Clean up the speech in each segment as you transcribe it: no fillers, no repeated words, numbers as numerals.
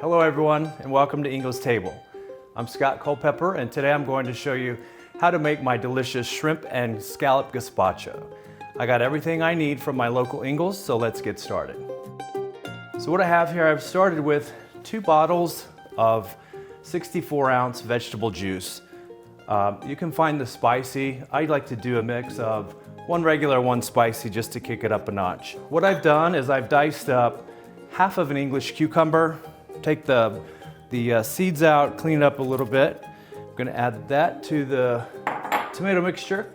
Hello everyone, and welcome to Ingles Table. I'm Scott Culpepper, and today I'm going to show you how to make my delicious shrimp and scallop gazpacho. I got everything I need from my local Ingles, so let's get started. So what I have here, I've started with 2 bottles of 64-ounce vegetable juice. You can find the spicy. I like to do a mix of 1 regular, 1 spicy, just to kick it up a notch. What I've done is I've diced up half of an English cucumber, take the seeds out, clean it up a little bit. I'm gonna add that to the tomato mixture.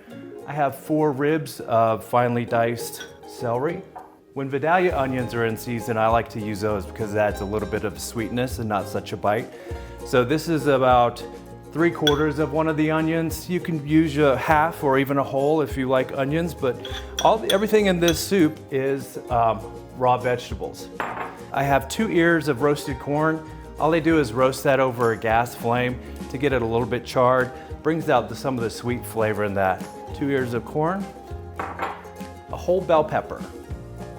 I have 4 ribs of finely diced celery. When Vidalia onions are in season, I like to use those because it adds a little bit of sweetness and not such a bite. So this is about 3/4 of one of the onions. You can use a half or even a whole if you like onions, but everything in this soup is raw vegetables. I have 2 ears of roasted corn. All I do is roast that over a gas flame to get it a little bit charred. Brings out some of the sweet flavor in that. 2 ears of corn, a whole bell pepper.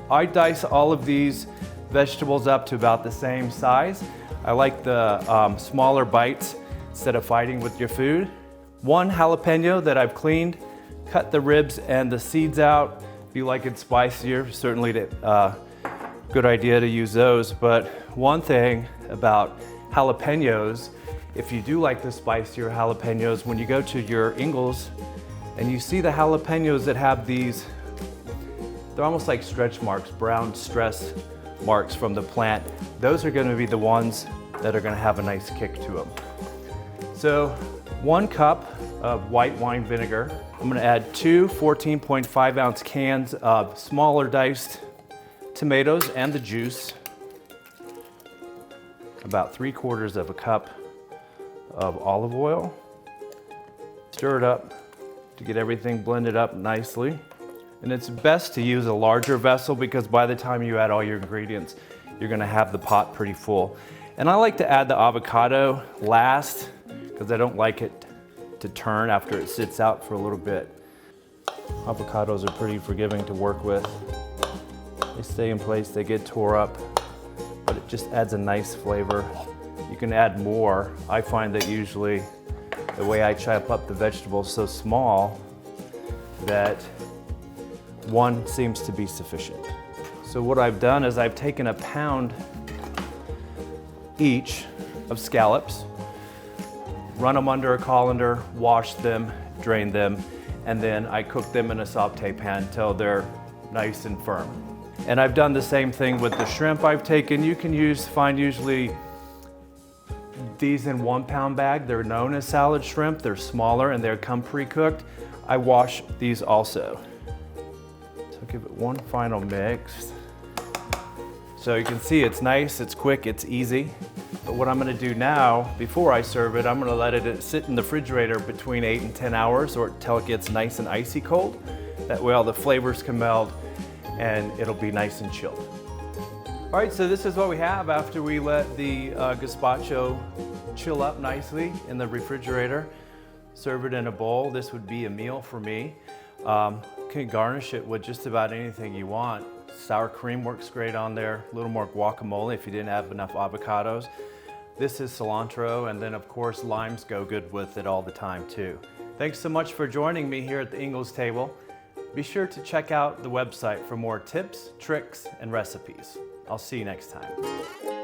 I dice all of these vegetables up to about the same size. I like the smaller bites instead of fighting with your food. 1 jalapeno that I've cleaned, cut the ribs and the seeds out. If you like it spicier, certainly good idea to use those. But one thing about jalapenos, if you do like the spicier jalapenos, when you go to your Ingles and you see the jalapenos that have these, they're almost like stretch marks, brown stress marks from the plant. Those are gonna be the ones that are gonna have a nice kick to them. So 1 cup of white wine vinegar. I'm gonna add 2 14.5-ounce cans of smaller diced tomatoes and the juice. About 3/4 of a cup of olive oil. Stir it up to get everything blended up nicely. And it's best to use a larger vessel because by the time you add all your ingredients, you're gonna have the pot pretty full. And I like to add the avocado last because I don't like it to turn after it sits out for a little bit. Avocados are pretty forgiving to work with. They stay in place, they get tore up, but it just adds a nice flavor. You can add more. I find that usually the way I chop up the vegetables so small that 1 seems to be sufficient. So what I've done is I've taken a pound each of scallops, run them under a colander, wash them, drain them, and then I cook them in a saute pan until they're nice and firm. And I've done the same thing with the shrimp I've taken. You can find usually these in 1-pound bag. They're known as salad shrimp. They're smaller and they come pre-cooked. I wash these also. So give it 1 final mix. So you can see it's nice, it's quick, it's easy. But what I'm gonna do now, before I serve it, I'm gonna let it sit in the refrigerator between 8 and 10 hours or until it gets nice and icy cold. That way all the flavors can meld and it'll be nice and chilled. All right, so this is what we have after we let the gazpacho chill up nicely in the refrigerator. Serve it in a bowl. This would be a meal for me. Can garnish it with just about anything you want. Sour cream works great on there. A little more guacamole if you didn't have enough avocados. This is cilantro, and then of course limes go good with it all the time too. Thanks so much for joining me here at the Ingles Table. Be sure to check out the website for more tips, tricks, and recipes. I'll see you next time.